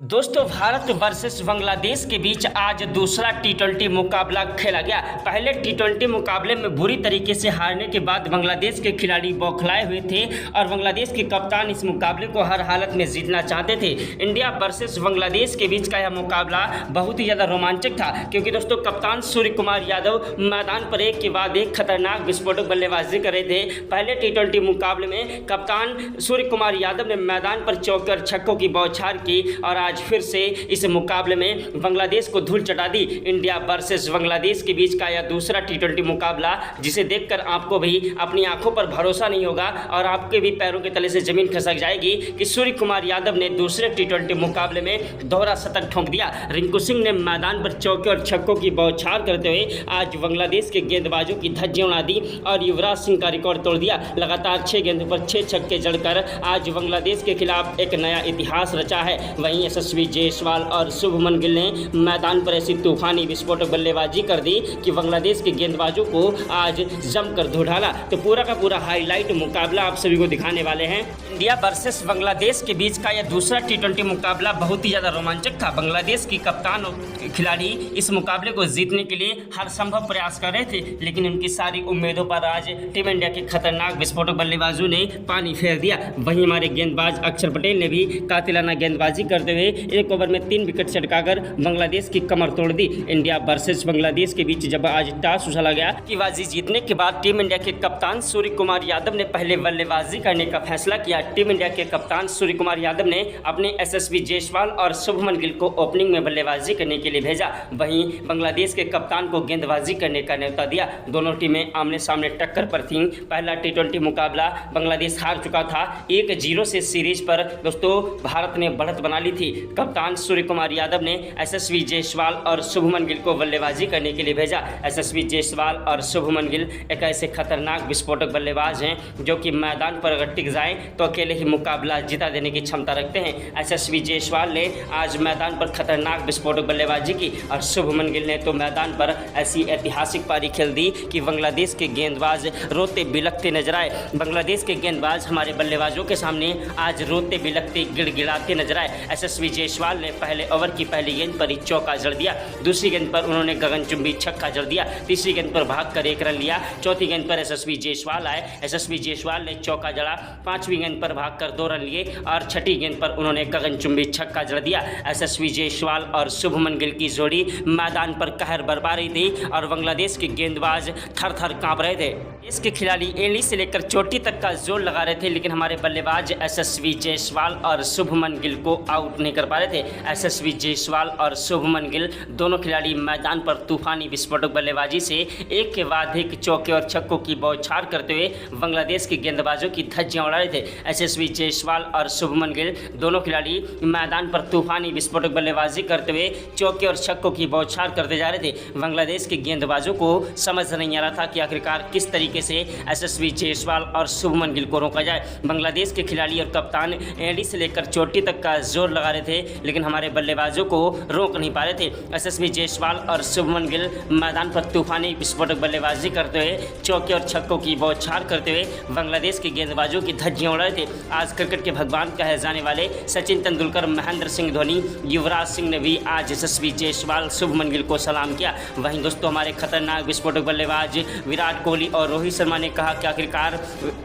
दोस्तों, भारत वर्सेस बांग्लादेश के बीच आज दूसरा टी20 मुकाबला खेला गया। पहले टी20 मुकाबले में बुरी तरीके से हारने के बाद बांग्लादेश के खिलाड़ी बौखलाए हुए थे और बांग्लादेश के कप्तान इस मुकाबले को हर हालत में जीतना चाहते थे। इंडिया वर्सेस बांग्लादेश के बीच का यह मुकाबला बहुत ही ज़्यादा रोमांचक था, क्योंकि दोस्तों कप्तान सूर्य कुमार यादव मैदान पर एक के बाद एक खतरनाक विस्फोटक बल्लेबाजी कर रहे थे। पहले टी20 मुकाबले में कप्तान सूर्य कुमार यादव ने मैदान पर चौके और छक्कों की बौछार की और आज फिर से इस मुकाबले में बांग्लादेश को धूल चटा दी। इंडिया वर्सेस बांग्लादेश के बीच का यह दूसरा टी20 मुकाबला, जिसे देखकर आपको भी अपनी आंखों पर भरोसा नहीं होगा और आपके भी पैरों के तले से जमीन खिसक जाएगी कि सूर्य कुमार यादव ने दूसरे टी20 मुकाबले में दोहरा शतक ठोंक दिया। रिंकू सिंह ने मैदान पर चौके और छक्कों की बौछार करते हुए आज बांग्लादेश के गेंदबाजों की धज्जियां उड़ा दी और युवराज सिंह का रिकॉर्ड तोड़ दिया। लगातार 6 गेंदों पर 6 छक्के जड़कर आज बांग्लादेश के खिलाफ एक नया इतिहास रचा है। वहीं यशस्वी जायसवाल और शुभमन गिल ने मैदान पर ऐसी तूफानी विस्फोटक बल्लेबाजी कर दी कि बांग्लादेश के गेंदबाजों को आज जमकर धो डाला। तो पूरा का पूरा हाईलाइट मुकाबला आप सभी को दिखाने वाले हैं। इंडिया वर्सेस बांग्लादेश के बीच का यह दूसरा टी20 मुकाबला बहुत ही ज़्यादा रोमांचक था। बांग्लादेश की कप्तान और खिलाड़ी इस मुकाबले को जीतने के लिए हर संभव प्रयास कर रहे थे, लेकिन उनकी सारी उम्मीदों पर आज टीम इंडिया के खतरनाक विस्फोटक बल्लेबाजों ने पानी फेर दिया। वहीं हमारे गेंदबाज अक्षर पटेल ने भी कातिलाना गेंदबाजी करते हुए एक ओवर में 3 विकेट चटकाकर बांग्लादेश की कमर तोड़ दी। इंडिया वर्सेस बांग्लादेश के बीच जब आज टॉस उछला गया कि बाजी जीतने के बाद टीम इंडिया के कप्तान सूर्य कुमार यादव ने पहले बल्लेबाजी करने का फैसला किया। टीम इंडिया के कप्तान सूर्य कुमार यादव ने अपने यशस्वी जायसवाल और शुभमन गिल को ओपनिंग में बल्लेबाजी करने के लिए भेजा। वहीं बांग्लादेश के कप्तान को गेंदबाजी करने का न्योता दिया। दोनों टीमें आमने सामने टक्कर पर थीं। पहला टी20 मुकाबला बांग्लादेश हार चुका था। 1-0 से सीरीज पर दोस्तों भारत ने बढ़त बना ली थी। कप्तान सूर्य कुमार यादव ने यशस्वी जायसवाल और शुभमन गिल को बल्लेबाजी करने के लिए भेजा। यशस्वी जायसवाल और शुभमन गिल एक ऐसे खतरनाक विस्फोटक बल्लेबाज हैं जो कि मैदान पर अगर टिक जाएं तो अकेले ही मुकाबला जिता देने की क्षमता रखते हैं। यशस्वी जायसवाल ने आज मैदान पर खतरनाक विस्फोटक बल्लेबाजी की और शुभमन गिल ने तो मैदान पर ऐसी ऐतिहासिक पारी खेल दी कि बांग्लादेश के गेंदबाज रोते बिलखते नजर आए। बांग्लादेश के गेंदबाज हमारे बल्लेबाजों के सामने आज रोते बिलखते गिड़गिड़ाते नजर आए। यशस्वी जायसवाल ने पहले ओवर की पहली गेंद पर ही चौका जड़ दिया। दूसरी गेंद पर उन्होंने गगनचुंबी छक्का जड़ दिया। तीसरी गेंद पर भागकर 1 रन लिया। चौथी गेंद पर यशस्वी जायसवाल आए। यशस्वी जायसवाल ने चौका जड़ा। 5वीं गेंद पर भागकर 2 रन लिए और 6ठी गेंद पर उन्होंने गगनचुंबी छक्का जड़ दिया। यशस्वी जायसवाल और शुभमन गिल की जोड़ी मैदान पर कहर बरपा रही थी और बांग्लादेश के गेंदबाज थर थर कांप रहे थे। इसके खिलाड़ी एड़ी से लेकर चोटी तक का जोर लगा रहे थे, लेकिन हमारे बल्लेबाज यशस्वी जायसवाल और शुभमन गिल को आउट नहीं कर पा रहे थे। यशस्वी जायसवाल और शुभमन गिल दोनों खिलाड़ी मैदान पर तूफानी विस्फोटक बल्लेबाजी से एक के बाद एक चौके और छक्कों की बौछार करते हुए बांग्लादेश के गेंदबाजों की धज्जियां उड़ा रहे थे। यशस्वी जायसवाल और शुभमन गिल दोनों खिलाड़ी मैदान पर तूफानी विस्फोटक बल्लेबाजी करते हुए चौके और छक्कों की बौछार करते जा रहे थे। बांग्लादेश के गेंदबाजों को समझ नहीं आ रहा था कि आखिरकार किस तरीके से यशस्वी जायसवाल और शुभमन गिल को रोका जाए। बांग्लादेश के खिलाड़ी और कप्तान एड़ी से लेकर चोटी तक का जोर लगा रहे थे, लेकिन हमारे बल्लेबाजों को रोक नहीं पा रहे थे। यशस्वी जायसवाल और शुभमन गिल मैदान पर तूफानी विस्फोटक बल्लेबाजी करते हुए चौके और छक्कों की बौछार करते हुए बांग्लादेश के गेंदबाजों की धज्जियां उड़ा रहे थे। आज क्रिकेट के भगवान कहे जाने वाले सचिन तेंदुलकर, महेंद्र सिंह धोनी, युवराज सिंह ने भी आज यशस्वी जायसवाल, शुभमन गिल को सलाम किया। वहीं दोस्तों हमारे खतरनाक विस्फोटक बल्लेबाज विराट कोहली और रोहित शर्मा ने कहा कि आखिरकार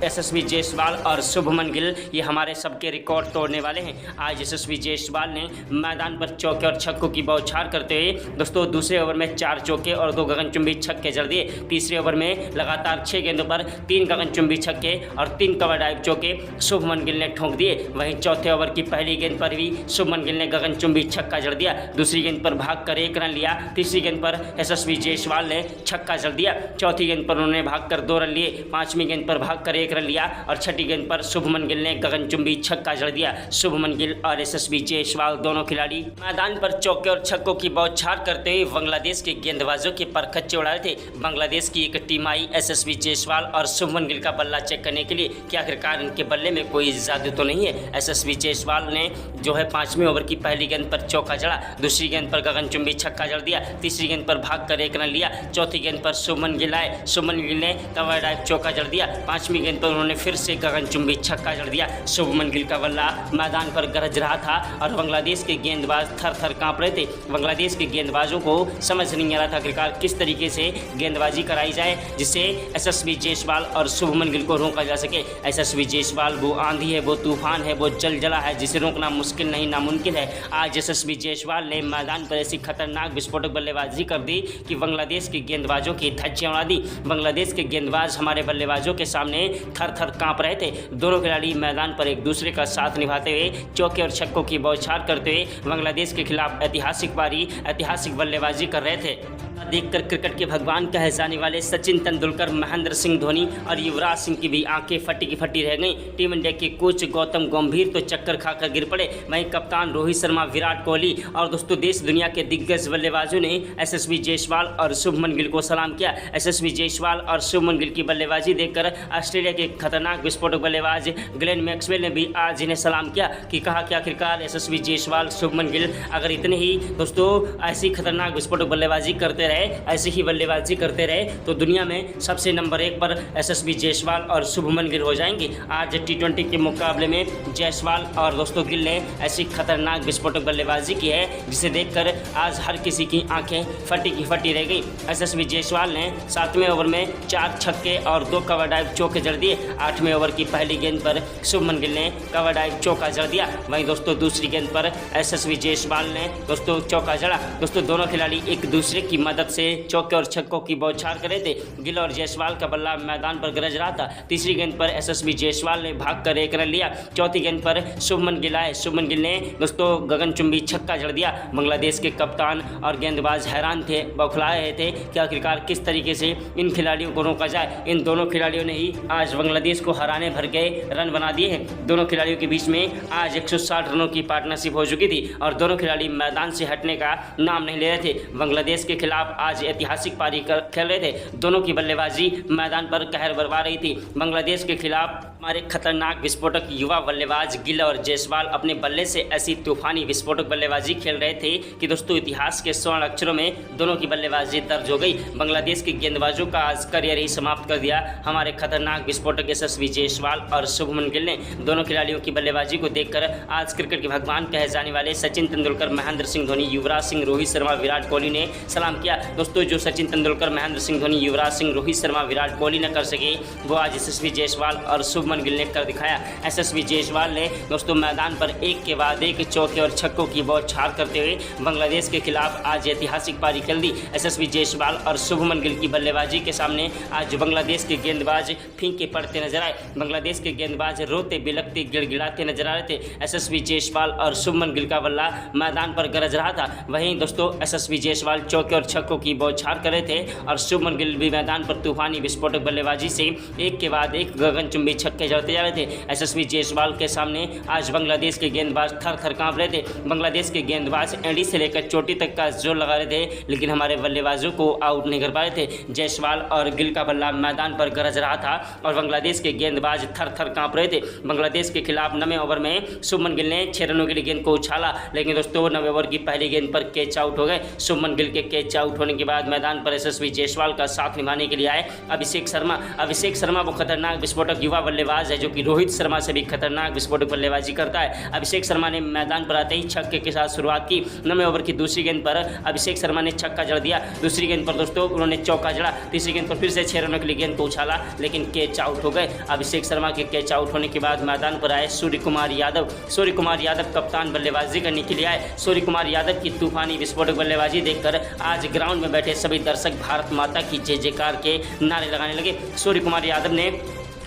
यशस्वी जायसवाल और शुभमन गिल ये हमारे सबके रिकॉर्ड तोड़ने वाले हैं। आज यशस्वी जायसवाल ने मैदान पर चौके और छक्कों की बौछार करते हुए दोस्तों दूसरे ओवर में 4 चौके और 2 गगनचुंबी छक्के जड़ दिए। तीसरे ओवर में लगातार 6 गेंदों पर 3 गगनचुंबी छक्के और 3 कवर ड्राइव चौके शुभमन गिल ने ठोंक दिए। वहीं चौथे ओवर की पहली गेंद पर भी शुभमन गिल ने गगनचुंबी छक्का जड़ दिया। दूसरी गेंद पर भागकर 1 रन लिया। तीसरी गेंद पर यशस्वी जायसवाल ने छक्का जड़ दिया। चौथी गेंद पर उन्होंने भागकर 2 रन लिए। 5वीं गेंद पर भागकर 1 रन लिया और 6ठी गेंद पर शुभमन गिल ने गगनचुंबी छक्का जड़ दिया। शुभमन गिल और यशस्वी जायसवाल दोनों खिलाड़ी मैदान पर चौके और छक्कों की बौछार करते हुए बांग्लादेश के गेंदबाजों के परखच्चे उड़ा रहे थे। बांग्लादेश की एक टीम आई यशस्वी जायसवाल और शुभमन गिल का बल्ला चेक करने के लिए कि आखिरकार इनके बल्ले में कोई जादू तो नहीं है। यशस्वी जायसवाल ने जो है 5वें ओवर की पहली गेंद पर चौका जड़ा। दूसरी गेंद पर गगनचुंबी छक्का जड़ दिया। तीसरी गेंद पर भागकर 1 रन लिया। चौथी गेंद पर शुभमन गिल आए। शुभमन गिल ने कवर ड्राइव चौका जड़ दिया। 5वीं गेंद पर उन्होंने फिर से गगनचुंबी छक्का जड़ दिया। शुभमन गिल का बल्ला मैदान पर गरज रहा था और और बांग्लादेश के गेंदबाज थर थर काँप रहे थे। बांग्लादेश के गेंदबाजों को समझ नहीं आ रहा था आखिरकार किस तरीके से गेंदबाजी कराई जाए जिससे यशस्वी जायसवाल और शुभमन गिल को रोका जा सके। यशस्वी जायसवाल वो आंधी है, वो तूफान है, वो जला है जिसे रोकना मुश्किल नहीं नामुमकिन है। आज यशस्वी जायसवाल ने मैदान पर ऐसी खतरनाक विस्फोटक बल्लेबाजी कर दी कि बांग्लादेश के गेंदबाजों की धज्जियां उड़ा दी। बांग्लादेश के गेंदबाज हमारे बल्लेबाजों के सामने थर थर काँप रहे थे। दोनों खिलाड़ी मैदान पर एक दूसरे का साथ निभाते हुए चौके और छक्कों की बौछार करते हुए बांग्लादेश के खिलाफ ऐतिहासिक पारी, ऐतिहासिक बल्लेबाजी कर रहे थे। देखकर क्रिकेट के भगवान कहे जाने वाले सचिन तेंदुलकर, महेंद्र सिंह धोनी और युवराज सिंह की भी आंखें फटी की फटी रह गईं। टीम इंडिया के कोच गौतम गंभीर तो चक्कर खाकर गिर पड़े। वहीं कप्तान रोहित शर्मा, विराट कोहली और दोस्तों देश दुनिया के दिग्गज बल्लेबाजों ने यशस्वी जायसवाल और शुभमन गिल को सलाम किया। यशस्वी जायसवाल और शुभमन गिल की बल्लेबाजी देखकर ऑस्ट्रेलिया के खतरनाक विस्फोटक बल्लेबाज ग्लेन मैक्सवेल ने भी आज इन्हें सलाम किया कि कहा कि आखिरकार यशस्वी जायसवाल, शुभमन गिल अगर इतने ही दोस्तों ऐसी खतरनाक विस्फोटक बल्लेबाजी करते रहे, ऐसी ही बल्लेबाजी करते रहे तो दुनिया में सबसे नंबर 1 पर यशस्वी जायसवाल और शुभमन गिल हो जाएंगे। आज T20 के मुकाबले में जायसवाल और दोस्तों गिल ने ऐसी खतरनाक विस्फोटक बल्लेबाजी की है जिसे देखकर आज हर किसी की आंखें फटी की फटी रह गई। यशस्वी जायसवाल ने 7वें ओवर में 4 छक्के और 2 कवर ड्राइव चौके जड़ दिए। 8वें ओवर की पहली गेंद पर शुभमन गिल ने कवर ड्राइव चौका जड़ दिया। वहीं दोस्तों दूसरी गेंद पर यशस्वी जायसवाल ने दोस्तों चौका जड़ा। दोस्तों दोनों खिलाड़ी एक दूसरे की मदद से चौके और छक्कों की बौछार कर रहे थे। गिल और जायसवाल का बल्ला मैदान पर गरज रहा था। तीसरी गेंद पर यशस्वी जायसवाल ने भागकर 1 रन लिया। चौथी गेंद पर शुभमन गिल आए। शुभमन गिल ने दोस्तों गगनचुंबी छक्का जड़ दिया। बांग्लादेश के कप्तान और गेंदबाज हैरान थे, बौखलाए रहे थे कि आखिरकार किस तरीके से इन खिलाड़ियों को रोका जाए। इन दोनों खिलाड़ियों ने ही आज बांग्लादेश को हराने भर के रन बना दिए हैं। दोनों खिलाड़ियों के बीच में आज 160 रनों की पार्टनरशिप हो चुकी थी और दोनों खिलाड़ी मैदान से हटने का नाम नहीं ले रहे थे। बांग्लादेश के खिलाफ आज ऐतिहासिक पारी खेल रहे थे। दोनों की बल्लेबाजी मैदान पर कहर बरपा रही थी। बांग्लादेश के खिलाफ हमारे खतरनाक विस्फोटक युवा बल्लेबाज गिल और जायसवाल अपने बल्ले से ऐसी तूफानी विस्फोटक बल्लेबाजी खेल रहे थे कि दोस्तों इतिहास के स्वर्ण अक्षरों में दोनों की बल्लेबाजी दर्ज हो गई। बांग्लादेश के गेंदबाजों का आज करियर ही समाप्त कर दिया हमारे खतरनाक विस्फोटक यशस्वी जायसवाल और शुभमन गिल ने। दोनों खिलाड़ियों की बल्लेबाजी को देखकर आज क्रिकेट के भगवान कहे जाने वाले सचिन तेंदुलकर, महेंद्र सिंह धोनी, युवराज सिंह, रोहित शर्मा, विराट कोहली ने सलाम किया। दोस्तों जो सचिन तेंदुलकर, महेंद्र सिंह धोनी, युवराज सिंह, रोहित शर्मा, विराट कोहली ने कर सके वो आज यशस्वी जायसवाल और शुभमन गिल ने कर दिखाया। यशस्वी जायसवाल ने दोस्तों मैदान पर एक के बाद एक चौके और छक्कों की बौछार करते हुए बांग्लादेश के खिलाफ आज ऐतिहासिक पारी खेल दी। यशस्वी जायसवाल और शुभमन गिल की बल्लेबाजी के सामने आज बांग्लादेश के गेंदबाज फीके पड़ते नजर आए। बांग्लादेश के गेंदबाज रोते बिलखते गिड़गिड़ाते नजर आ रहे थे। यशस्वी जायसवाल और शुभमन गिल का बल्ला मैदान पर गरज रहा था। वहीं दोस्तों यशस्वी जायसवाल चौके और छक्कों की बौछार कर रहे थे और शुभमन गिल भी मैदान पर तूफानी विस्फोटक बल्लेबाजी से एक के बाद एक गगनचुंबी छक्के जड़ते जा रहे थे। यशस्वी जायसवाल के सामने आज बांग्लादेश के गेंदबाज थर थर काँप रहे थे। बांग्लादेश के गेंदबाज एंडी से लेकर चोटी तक का जोर लगा रहे थे लेकिन हमारे बल्लेबाजों को आउट नहीं कर पा रहे थे। जायसवाल और गिल का बल्ला मैदान पर गरज रहा था और बांग्लादेश के गेंदबाज थर थर काँप रहे थे। बांग्लादेश के खिलाफ 9वें ओवर में शुभमन गिल ने 6 रनों के लिए गेंद को उछाला लेकिन दोस्तों 9वें ओवर की पहली गेंद पर कैच आउट हो गए। शुभमन गिल के कैच आउट होने के बाद मैदान पर यशस्वी जायसवाल का साथ निभाने के लिए आए अभिषेक शर्मा। अभिषेक शर्मा वो खतरनाक विस्फोटक युवा बल्लेबाज है जो कि रोहित शर्मा से भी खतरनाक विस्फोटक बल्लेबाजी करता है। अभिषेक शर्मा ने मैदान पर आते ही छक्के के साथ शुरुआत की। 9वें ओवर की दूसरी गेंद पर अभिषेक शर्मा ने छक्का जड़ दिया। दूसरी गेंद पर दोस्तों उन्होंने चौका जड़ा। तीसरी गेंद पर फिर से 6 रनों के लिए गेंद को उछाला लेकिन कैच आउट हो गए। अभिषेक शर्मा के कैच आउट होने के बाद मैदान पर आए सूर्य कुमार यादव। सूर्य कुमार यादव कप्तान बल्लेबाजी करने के लिए आए। सूर्य कुमार यादव की तूफानी विस्फोटक बल्लेबाजी देखकर आज ग्राउंड में बैठे सभी दर्शक भारत माता की जय जयकार के नारे लगाने लगे। सूर्य कुमार यादव ने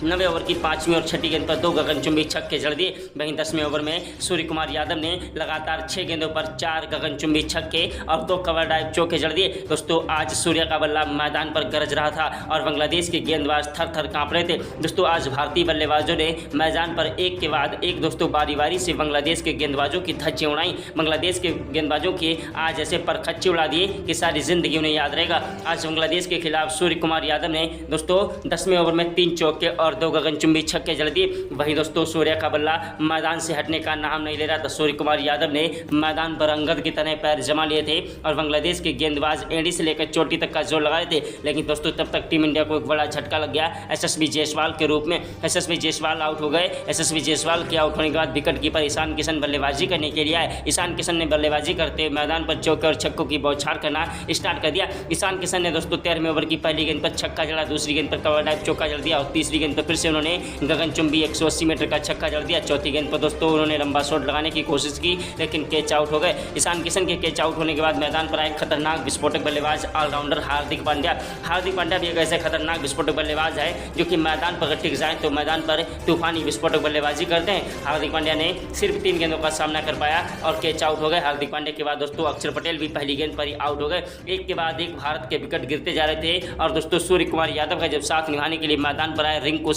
9वें ओवर की 5वीं और 6ठी गेंद पर 2 गगनचुंबी छक्के जड़ दिए। वहीं 10वें ओवर में सूर्य कुमार यादव ने लगातार 6 गेंदों पर 4 गगनचुंबी छक्के और 2 कवर ड्राइव चौके जड़ दिए। दोस्तों आज सूर्य का बल्ला मैदान पर गरज रहा था और बांग्लादेश के गेंदबाज थर थर काँप रहे थे। दोस्तों आज भारतीय बल्लेबाजों ने मैदान पर एक के बाद एक दोस्तों बारी बारी से बांग्लादेश के गेंदबाजों की धज्जियां उड़ाई। बांग्लादेश के गेंदबाजों के आज ऐसे परखच्चे उड़ा दिए कि सारी जिंदगी उन्हें याद रहेगा। आज बांग्लादेश के खिलाफ सूर्य कुमार यादव ने दोस्तों 10वें ओवर में 3 चौके और और 2 गगनचुंबी छक्के जड़ दिए। वहीं दोस्तों सूर्या का बल्ला मैदान से हटने का नाम नहीं ले रहा था। सूर्य कुमार यादव ने मैदान पर अंगद की तरह पैर जमा लिए थे और बांग्लादेश के गेंदबाज एड़ी से लेकर चोटी तक का जोर लगाए थे, लेकिन दोस्तों तब तक टीम इंडिया को एक बड़ा झटका लग गया यशस्वी जायसवाल के रूप में। यशस्वी जायसवाल आउट हो गए। यशस्वी जायसवाल के आउट होने के बाद विकेट कीपर ईशान किशन बल्लेबाजी करने के लिए आए। ईशान किशन ने बल्लेबाजी करते हुए मैदान पर चौके और छक्कों की बौछार करना स्टार्ट कर दिया। ईशान किशन ने दोस्तों 13वें ओवर की पहली गेंद पर छक्का जड़ा, दूसरी गेंद पर कवर ड्राइव चौका जड़ दिया और तीसरी गेंद पर फिर से उन्होंने गगनचुंबी 180 मीटर का छक्का जड़ दिया। चौथी गेंद पर दोस्तों उन्होंने लंबा शॉट लगाने की कोशिश की, लेकिन कैच आउट हो गए। ईशान किशन के कैच आउट होने के बाद मैदान पर आए खतरनाक विस्फोटक बल्लेबाज ऑलराउंडर हार्दिक पांड्या। हार्दिक पांड्या भी एक ऐसे खतरनाक विस्फोटक बल्लेबाज है जो कि मैदान पर टिक जाए तो मैदान पर तूफानी विस्फोटक बल्लेबाजी करते हैं। हार्दिक पांड्या ने सिर्फ 3 गेंदों का सामना कर पाया और कैच आउट हो गए। हार्दिक पांड्या के बाद दोस्तों अक्षर पटेल भी पहली गेंद पर ही आउट हो गए। एक के बाद एक भारत के विकेट गिरते जा रहे थे और दोस्तों सूर्य कुमार यादव का जब साथ निभाने के लिए मैदान पर आए रिंकू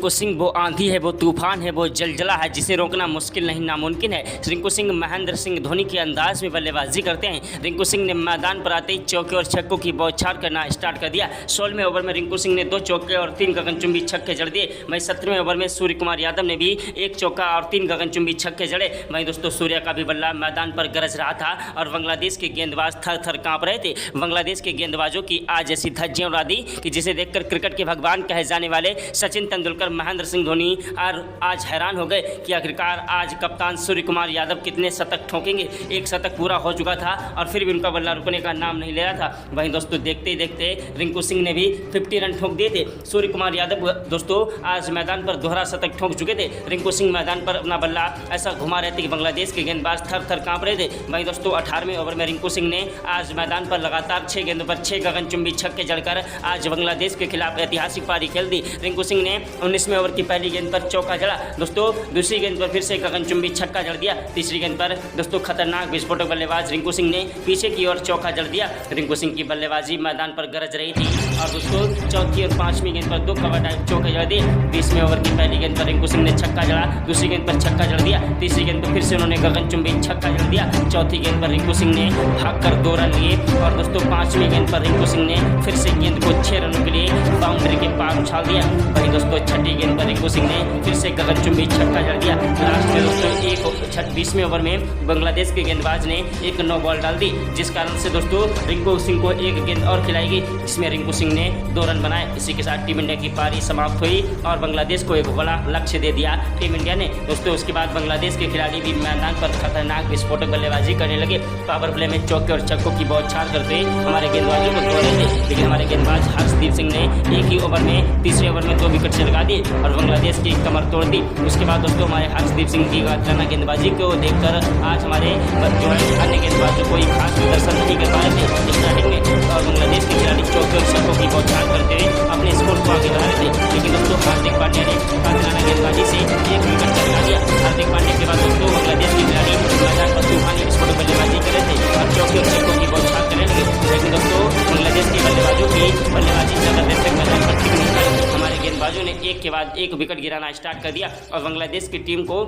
सिंह वो आंधी है, वो तूफान है, वो जलजला है जिसे रोकना मुश्किल नहीं नामुमकिन है। रिंकू सिंह महेंद्र सिंह धोनी के अंदाज में बल्लेबाजी करते हैं। रिंकू सिंह ने मैदान पर आते ही चौके और छक्कों की बौछार करना स्टार्ट कर दिया। 16वें ओवर में रिंकू सिंह ने 2 चौके और 3 गगनचुंबी छक्के जड़ दिए। वहीं 17वें ओवर में सूर्य कुमार यादव ने भी 1 चौका और 3 गगनचुंबी छक्के जड़े। वहीं दोस्तों सूर्या का भी बल्ला मैदान पर गरज रहा था और बांग्लादेश के गेंदबाज थर थर कांप रहे थे। बांग्लादेश के गेंदबाजों की आज ऐसी धज्जियां उड़ा दी कि जिसे देखकर क्रिकेट के भगवान कहे जाने वाले सचिन तेंदुलकर, महेंद्र सिंह धोनी आज हैरान हो गए कि आखिरकार आज कप्तान सूर्य कुमार यादव कितने शतक ठोकेंगे। 1 शतक पूरा हो चुका था और फिर भी उनका बल्ला रुकने का नाम नहीं ले रहा था। वहीं दोस्तों देखते ही देखते रिंकू सिंह ने भी 50 रन ठोक दिए थे। सूर्य कुमार यादव दोस्तों आज मैदान पर दोहरा शतक ठोक चुके थे। रिंकू सिंह मैदान पर अपना बल्ला ऐसा घुमा रहे थे कि बांग्लादेश के गेंदबाज थर थर कांप रहे थे। वहीं दोस्तों 18वें ओवर में रिंकू सिंह ने आज मैदान पर लगातार 6 गेंदों पर 6 गगनचुंबी छक्के जड़कर आज बांग्लादेश के खिलाफ ऐतिहासिक पारी खेल दी। रिंकू सिंह ने 19वें ओवर की पहली गेंद पर चौका जड़ा, दोस्तों दूसरी गेंद पर फिर से गगनचुंबी छक्का जड़ दिया। तीसरी गेंद पर दोस्तों खतरनाक विस्फोटक बल्लेबाज रिंकू सिंह ने पीछे की ओर चौका जड़ दिया। रिंकू सिंह की बल्लेबाजी मैदान पर गरज रही थी और दोस्तों चौथी और 5वीं गेंद पर 2 कवर ड्राइव चौके जड़ दिए। 20वें ओवर की पहली गेंद पर रिंकू सिंह ने छक्का जड़ा, दूसरी गेंद पर छक्का जड़ दिया। तीसरी गेंद पर फिर से उन्होंने गगनचुंबी छक्का जड़ दिया। चौथी गेंद पर रिंकू सिंह ने भागकर 2 रन लिए और दोस्तों 5वीं गेंद पर रिंकू सिंह ने फिर से गेंद को 6 रनों के लिए बाउंड्री के पार उछाल दिया। वहीं दोस्तों छठी गेंद पर रिंकू सिंह ने फिर से गगनचुंबी छक्का जड़ दिया। लास्ट में दोस्तों 20वें ओवर में बांग्लादेश के गेंदबाज ने एक 9 बॉल डाल दी, जिस कारण से दोस्तों रिंकू सिंह को एक गेंद और खिलाई गई, जिसमें रिंकू सिंह ने 2 रन बनाए। इसी के साथ टीम इंडिया की पारी समाप्त हुई और बांग्लादेश को एक बड़ा लक्ष्य दे दिया टीम इंडिया ने। दोस्तों उसके बाद बांग्लादेश के खिलाड़ी भी मैदान पर खतरनाक विस्फोटक बल्लेबाजी करने लगे। पावर प्ले में चौके और छक्कों की बौछार करते हमारे गेंदबाजों को तोड़ रहे थे, लेकिन हमारे गेंदबाज हर्षदीप सिंह ने एक ही ओवर में तीसरे ओवर में 2 विकेट से लगा दिए और बांग्लादेश की कमर तोड़ दी। उसके बाद दोस्तों हमारे हर्षदीप सिंह की गाना गेंदबाजी को देखकर आज हमारे जो है अन्य गेंदबाजों कोई खास प्रदर्शन नहीं कर पा रहे थे स्टार्टिंग में और बांग्लादेश के खिलाड़ी चौके और छक्कों की बौछार करते हुए अपने स्कोर को आगे बढ़ा रहे थे। लेकिन दोस्तों हार्दिक पांड्या ने कातिलाना गेंदबाजी से 1 विकेट चला दिया। हार्दिक पांड्या के बाद दोस्तों बांग्लादेश के खिलाड़ी मैदान पर तूफानी विस्फोटक बल्लेबाजी कर रहे थे और चौके और छक्कों की बौछार करने लगे। लेकिन दोस्तों बांग्लादेश के बल्लेबाजों की बल्लेबाजी ज़्यादा देर तक मैदान पर टिक नहीं पाई। हमारे गेंदबाजों ने एक के बाद एक विकेट गिराना स्टार्ट कर दिया और बांग्लादेश की टीम को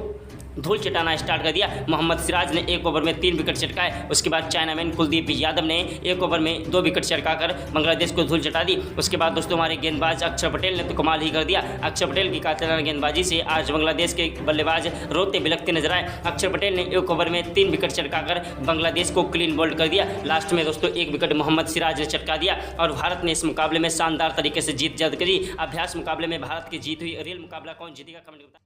धूल चटाना स्टार्ट कर दिया। मोहम्मद सिराज ने 1 ओवर में 3 विकेट चटकाए। उसके बाद चाइनामैन कुलदीप यादव ने 1 ओवर में 2 विकेट चटकाकर बांग्लादेश को धूल चटा दी। उसके बाद दोस्तों हमारे गेंदबाज अक्षर पटेल ने तो कमाल ही कर दिया। अक्षर पटेल की कातिलाना गेंदबाजी से आज बांग्लादेश के बल्लेबाज रोते बिलखते नजर आए। अक्षर पटेल ने 1 ओवर में 3 विकेट चटकाकर बांग्लादेश को क्लीन बोल्ड कर दिया। लास्ट में दोस्तों 1 विकेट मोहम्मद सिराज ने चटका दिया और भारत ने इस मुकाबले में शानदार तरीके से जीत दर्ज करी। अभ्यास मुकाबले में भारत की जीत हुई। रियल मुकाबला कौन जीतेगा कमेंट